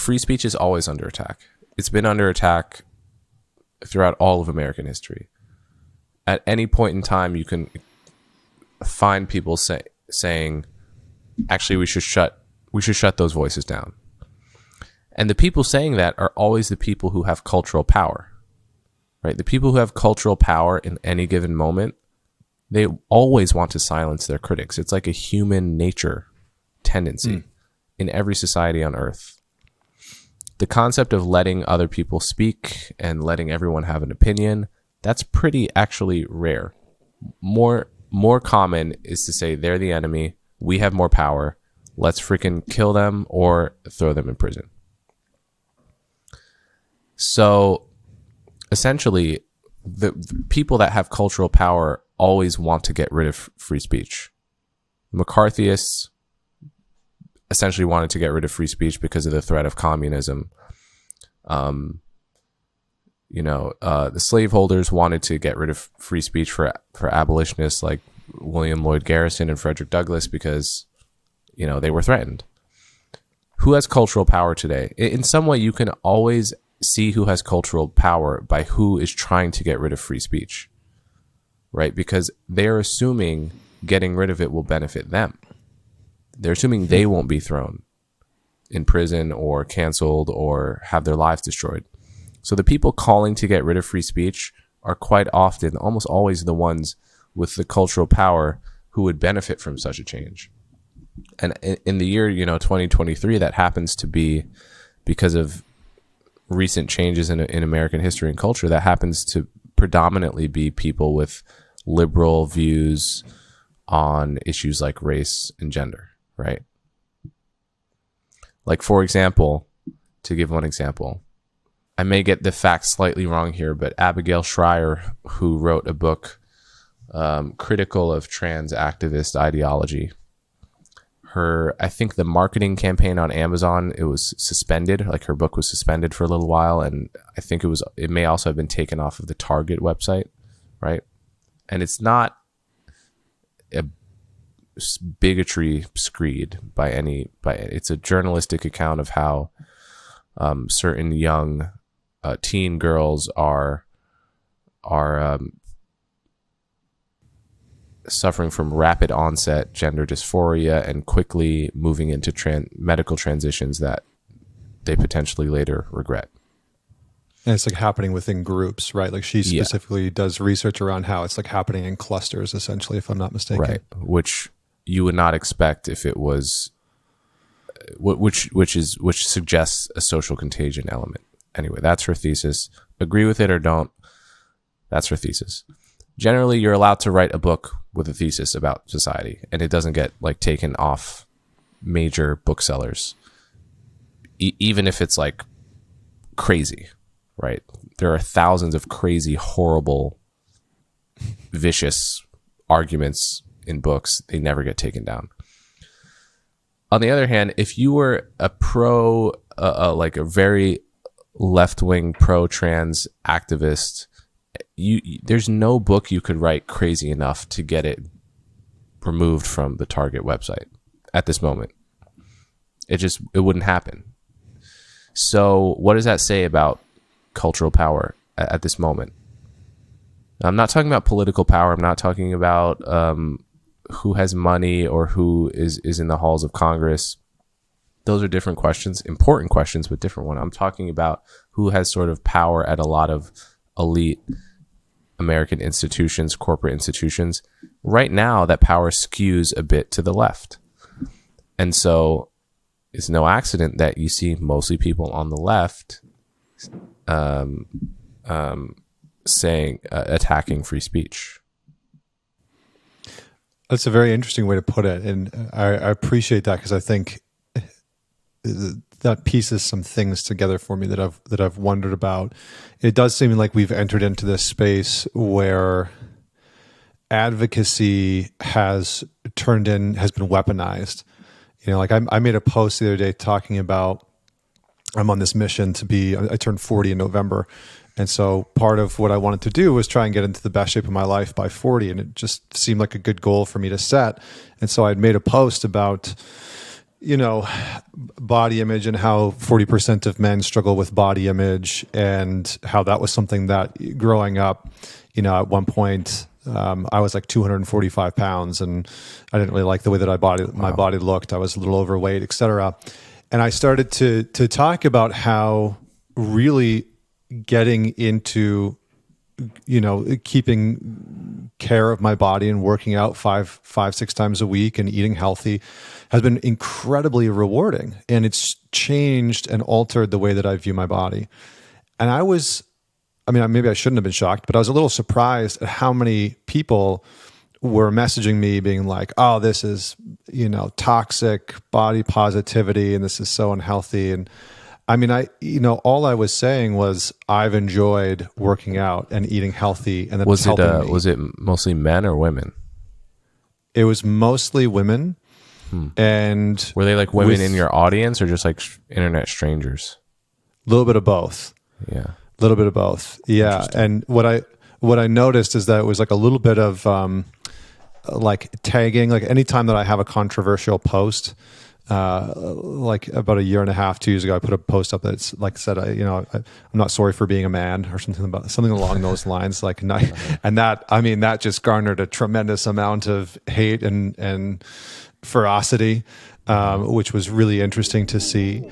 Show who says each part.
Speaker 1: free speech is always under attack. It's been under attack throughout all of American history. At any point in time, you can find people saying, actually, we should shut those voices down. And the people saying that are always the people who have cultural power, right? The people who have cultural power in any given moment, they always want to silence their critics. It's like a human nature tendency in every society on earth. The concept of letting other people speak and letting everyone have an opinion, that's pretty actually rare. More common is to say they're the enemy, we have more power, let's freaking kill them or throw them in prison. So essentially, the people that have cultural power always want to get rid of free speech. McCarthyists essentially wanted to get rid of free speech because of the threat of communism. The slaveholders wanted to get rid of free speech for abolitionists like William Lloyd Garrison and Frederick Douglass because, they were threatened. Who has cultural power today? In some way, you can always see who has cultural power by who is trying to get rid of free speech, right? Because they're assuming getting rid of it will benefit them. They're assuming they won't be thrown in prison or canceled or have their lives destroyed. So the people calling to get rid of free speech are quite often, almost always, the ones with the cultural power who would benefit from such a change. And in the year, 2023, that happens to be because of recent changes in American history and culture. That happens to predominantly be people with liberal views on issues like race and gender, right? Like, for example, to give one example, I may get the facts slightly wrong here, but Abigail Shrier, who wrote a book critical of trans activist ideology, I think the marketing campaign on Amazon, it was suspended. Like, her book was suspended for a little while, and I think it may also have been taken off of the Target website, right? And it's not a bigotry screed it's a journalistic account of how certain young teen girls are suffering from rapid onset gender dysphoria and quickly moving into medical transitions that they potentially later regret.
Speaker 2: And it's like happening within groups, right? Like, she specifically does research around how it's like happening in clusters, essentially, if I'm not mistaken.
Speaker 1: Right, which you would not expect if it was, which suggests a social contagion element. Anyway, that's her thesis. Agree with it or don't, that's her thesis. Generally, you're allowed to write a book with a thesis about society, and it doesn't get taken off major booksellers, even if it's crazy, right? There are thousands of crazy, horrible, vicious arguments in books. They never get taken down. On the other hand, if you were a a very left-wing pro-trans activist, there's no book you could write crazy enough to get it removed from the Target website at this moment. It wouldn't happen. So what does that say about cultural power at this moment? I'm not talking about political power. I'm not talking about who has money or who is in the halls of Congress. Those are different questions, important questions, but different one. I'm talking about who has sort of power at a lot of elite American institutions, corporate institutions. Right now, that power skews a bit to the left. And so it's no accident that you see mostly people on the left attacking free speech.
Speaker 2: That's a very interesting way to put it. And I appreciate that, because I think that pieces some things together for me that I've wondered about. It does seem like we've entered into this space where advocacy has been weaponized. I made a post the other day talking about, I'm on this mission I turned 40 in November. And so part of what I wanted to do was try and get into the best shape of my life by 40. And it just seemed like a good goal for me to set. And so I'd made a post about, body image and how 40% of men struggle with body image, and how that was something that growing up, at one point, I was like 245 pounds, and I didn't really like the way that my body looked. I was a little overweight, etc. And I started to talk about how really getting into, keeping care of my body and working out 6 times a week and eating healthy has been incredibly rewarding. And it's changed and altered the way that I view my body. And maybe I shouldn't have been shocked, but I was a little surprised at how many people were messaging me being like, oh, this is, toxic body positivity, and this is so unhealthy. And all I was saying was I've enjoyed working out and eating healthy, and that was helping me.
Speaker 1: Was it mostly men or women?
Speaker 2: It was mostly women. And
Speaker 1: were they like women in your audience, or just like internet strangers?
Speaker 2: A little bit of both.
Speaker 1: Yeah.
Speaker 2: A little bit of both. Yeah. And what I noticed is that it was like a little bit of like tagging. Like anytime that I have a controversial post, like about 1.5 years, 2 years ago, I put a post up that's like said, I'm not sorry for being a man, or something along those lines. Like, and that just garnered a tremendous amount of hate and ferocity, which was really interesting to see.